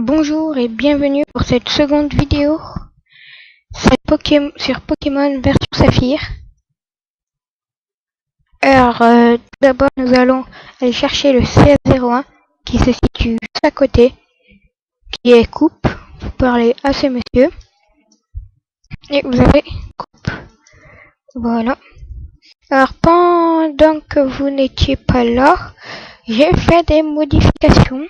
Bonjour et bienvenue pour cette seconde vidéo sur Pokémon version Saphir. Alors, tout d'abord, nous allons aller chercher le CS01 qui se situe juste à côté, qui est coupe. Vous parlez à ce monsieur et vous avez coupe. Voilà. Alors, pendant que vous n'étiez pas là, j'ai fait des modifications.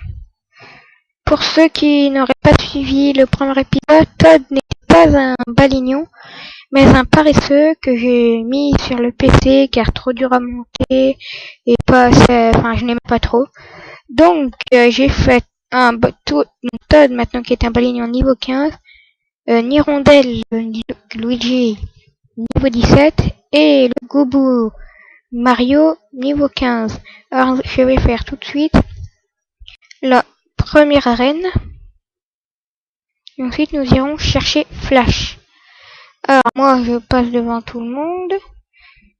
Pour ceux qui n'auraient pas suivi le premier épisode, Todd n'était pas un balignon, mais un paresseux que j'ai mis sur le PC car trop dur à monter et pas assez, enfin je n'aime pas trop. Donc j'ai fait un Todd maintenant qui est un balignon niveau 15, Nirondelle Luigi niveau 17 et le Gobu Mario niveau 15. Alors je vais faire tout de suite la première arène. Et ensuite nous irons chercher Flash. Alors moi je passe devant tout le monde.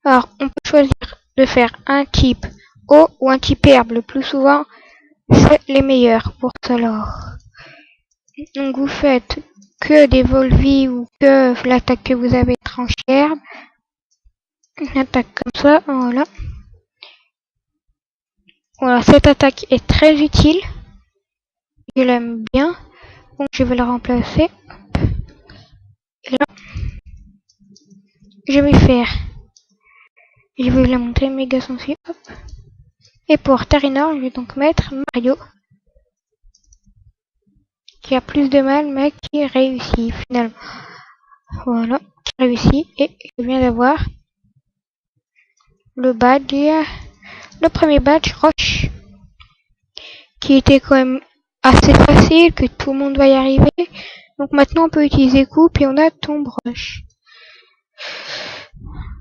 Alors on peut choisir de faire un type eau ou un type herbe. Le plus souvent c'est les meilleurs pour cela. Donc vous faites que des Volvies ou que l'attaque que vous avez tranché herbe. Une attaque comme ça, voilà. Voilà, cette attaque est très utile. Je l'aime bien. Donc je vais la remplacer. Et là, je vais la montrer méga sensible. Et pour Tarinor, je vais donc mettre Mario, qui a plus de mal, mais qui réussit finalement. Voilà, qui réussit. Et je viens d'avoir le badge, le premier badge Roche, qui était quand même assez facile, que tout le monde va y arriver. Donc maintenant on peut utiliser coupe et on a tombe Roche.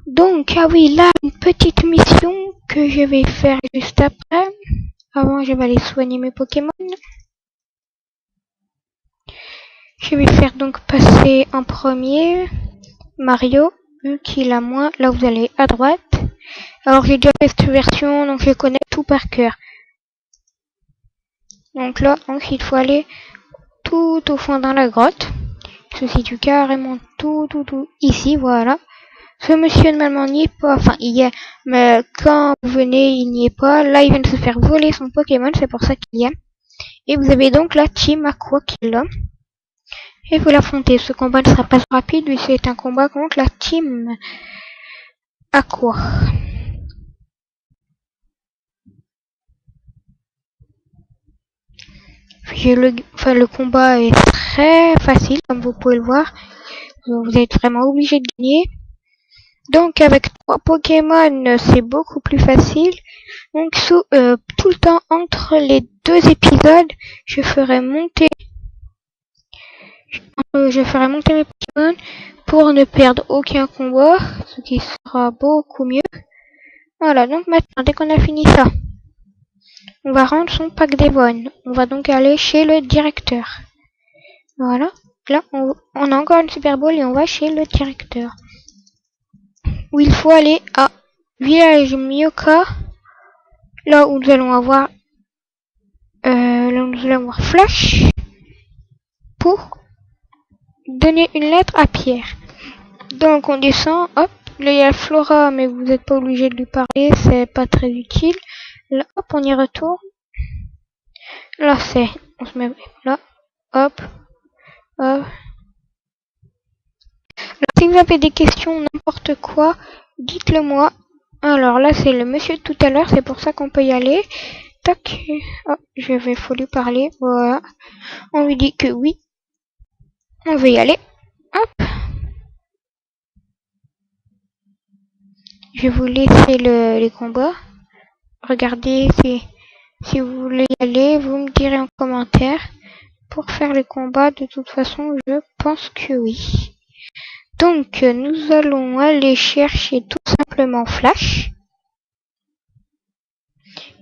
Donc, ah oui, là, une petite mission que je vais faire juste après. Avant, je vais aller soigner mes Pokémon. Je vais faire donc passer en premier Mario, vu qu'il a moins. Là, vous allez à droite. Alors, j'ai déjà fait cette version, donc je connais tout par cœur. Donc là, ensuite, il faut aller tout au fond dans la grotte. Il se situe carrément tout ici, voilà. Ce monsieur normalement n'y est pas, enfin il y est, mais quand vous venez il n'y est pas. Là il vient de se faire voler son Pokémon, c'est pour ça qu'il y est. Et vous avez donc la team Aqua qui est là. Et vous l'affrontez. Ce combat ne sera pas rapide, mais c'est un combat contre la team Aqua. Le combat est très facile, comme vous pouvez le voir. Vous êtes vraiment obligé de gagner. Donc avec 3 Pokémon, c'est beaucoup plus facile. Donc tout le temps entre les 2 épisodes, je ferai monter mes Pokémon pour ne perdre aucun combat, ce qui sera beaucoup mieux. Voilà, donc maintenant, dès qu'on a fini ça, on va rendre son pack d'Evon. On va donc aller chez le directeur. Voilà, là on a encore une Super Bowl et on va chez le directeur. Où il faut aller à Village Myoka, là où nous allons avoir Flash pour donner une lettre à Pierre. Donc on descend, hop, là il y a Flora, mais vous n'êtes pas obligé de lui parler, c'est pas très utile. Là, hop, on y retourne. Là on se met là, hop, hop. Là, si vous avez des questions, n'importe quoi, dites-le moi. Alors là c'est le monsieur de tout à l'heure, c'est pour ça qu'on peut y aller. Tac, oh, faut lui parler, voilà. On lui dit que oui, on veut y aller. Hop. Je vais vous laisser les combats. Regardez, si vous voulez y aller, vous me direz en commentaire. Pour faire les combats, de toute façon, je pense que oui. Donc, nous allons aller chercher tout simplement Flash.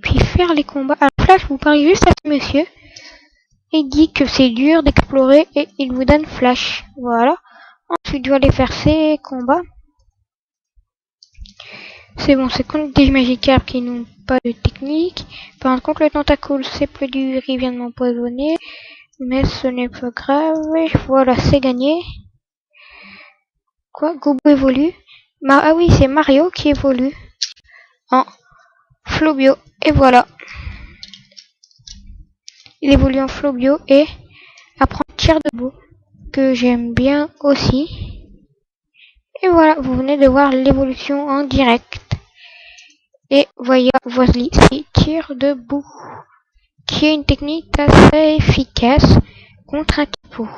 Puis faire les combats. Alors Flash, vous parlez juste à ce monsieur. Il dit que c'est dur d'explorer et il vous donne Flash. Voilà. Ensuite, je vais aller faire ces combats. C'est bon, c'est contre des Magikarp qui n'ont pas de technique. Par contre, le Tentacool, c'est plus dur, il vient de m'empoisonner. Mais ce n'est pas grave. Voilà, c'est gagné. Quoi? Gobo évolue? Ah oui, c'est Mario qui évolue en Flobio. Et voilà. Il évolue en Flobio et apprend tir de bout, que j'aime bien aussi. Et voilà, vous venez de voir l'évolution en direct. Et voici tir de bout, qui est une technique assez efficace contre un Kipo.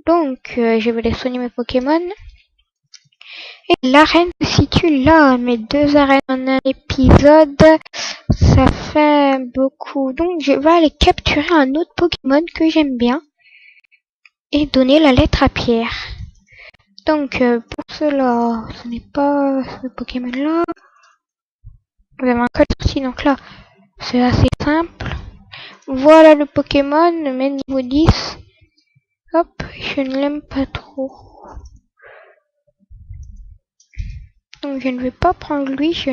Donc, je vais les soigner mes Pokémon. Et l'arène se situe là, mes 2 arènes en un épisode, ça fait beaucoup. Donc, je vais aller capturer un autre Pokémon que j'aime bien et donner la lettre à Pierre. Donc, pour cela, ce n'est pas ce Pokémon-là. Vous avez un code sorti, donc là, c'est assez simple. Voilà le Pokémon, mais niveau 10. Hop, je ne l'aime pas trop. Donc, je ne vais pas prendre lui, je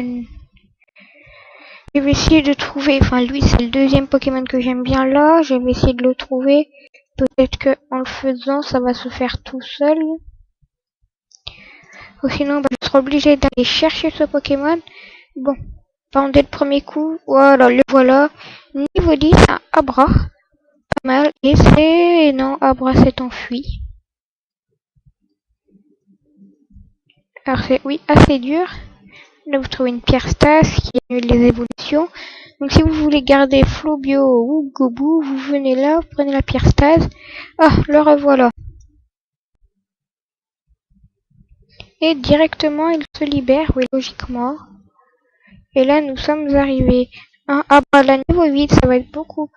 vais essayer de trouver, enfin lui c'est le 2e Pokémon que j'aime bien là, je vais essayer de le trouver. Peut-être que en le faisant, ça va se faire tout seul. Ou sinon, je serai obligé d'aller chercher ce Pokémon. Bon, pas dès le premier coup. Voilà, le voilà. Niveau 10, un Abra. Pas mal. Et c'est... Non, Abra s'est enfui. Alors c'est, oui, assez dur. Là, vous trouvez une pierre Stas qui annule les évolutions. Donc si vous voulez garder Flobio ou Gobu, vous venez là, vous prenez la pierre Stas. Ah, le revoilà. Et directement, il se libère, oui, logiquement. Et là, nous sommes arrivés. Ah bah, la niveau 8, ça va être beaucoup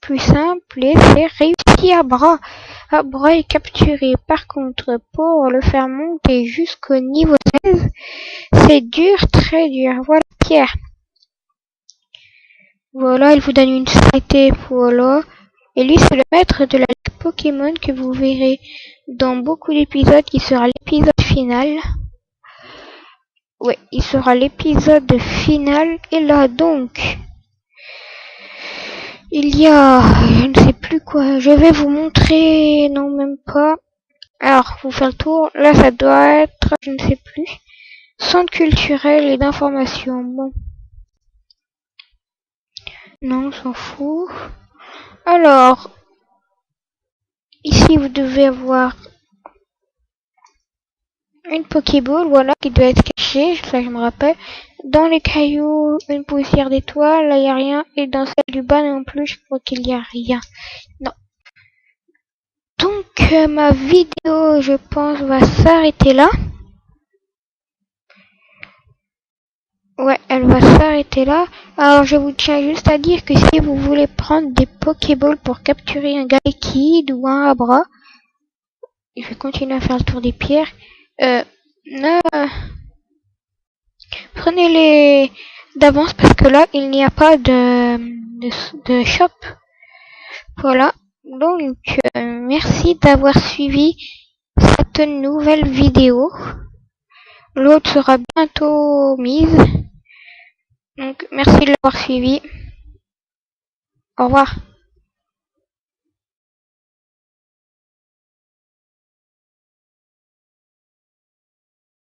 plus simple. Et c'est réussi Abra. Abra est capturé. Par contre, pour le faire monter jusqu'au niveau 16, c'est dur, très dur. Voilà, Pierre. Voilà, il vous donne une saleté, voilà. Et lui, c'est le maître de la Ligue Pokémon que vous verrez dans beaucoup d'épisodes, qui sera l'épisode final. Ouais, il sera l'épisode final. Et là, donc, il y a, je ne sais plus quoi, je vais vous montrer, non, même pas. Alors, vous faites le tour. Là, ça doit être, je ne sais plus, centre culturel et d'information. Bon. Non, on s'en fout. Alors, ici, vous devez avoir une Pokéball, voilà, qui doit être cachée, ça je me rappelle. Dans les cailloux, une poussière d'étoile, là il n'y a rien. Et dans celle du bas non plus, je crois qu'il n'y a rien. Non. Donc, ma vidéo, je pense, va s'arrêter là. Ouais, elle va s'arrêter là. Alors, je vous tiens juste à dire que si vous voulez prendre des Pokéballs pour capturer un Galekid ou un Abra, je vais continuer à faire le tour des pierres. Prenez-les d'avance parce que là, il n'y a pas de shop. Voilà. Donc, merci d'avoir suivi cette nouvelle vidéo. L'autre sera bientôt mise. Donc, merci de l'avoir suivi. Au revoir.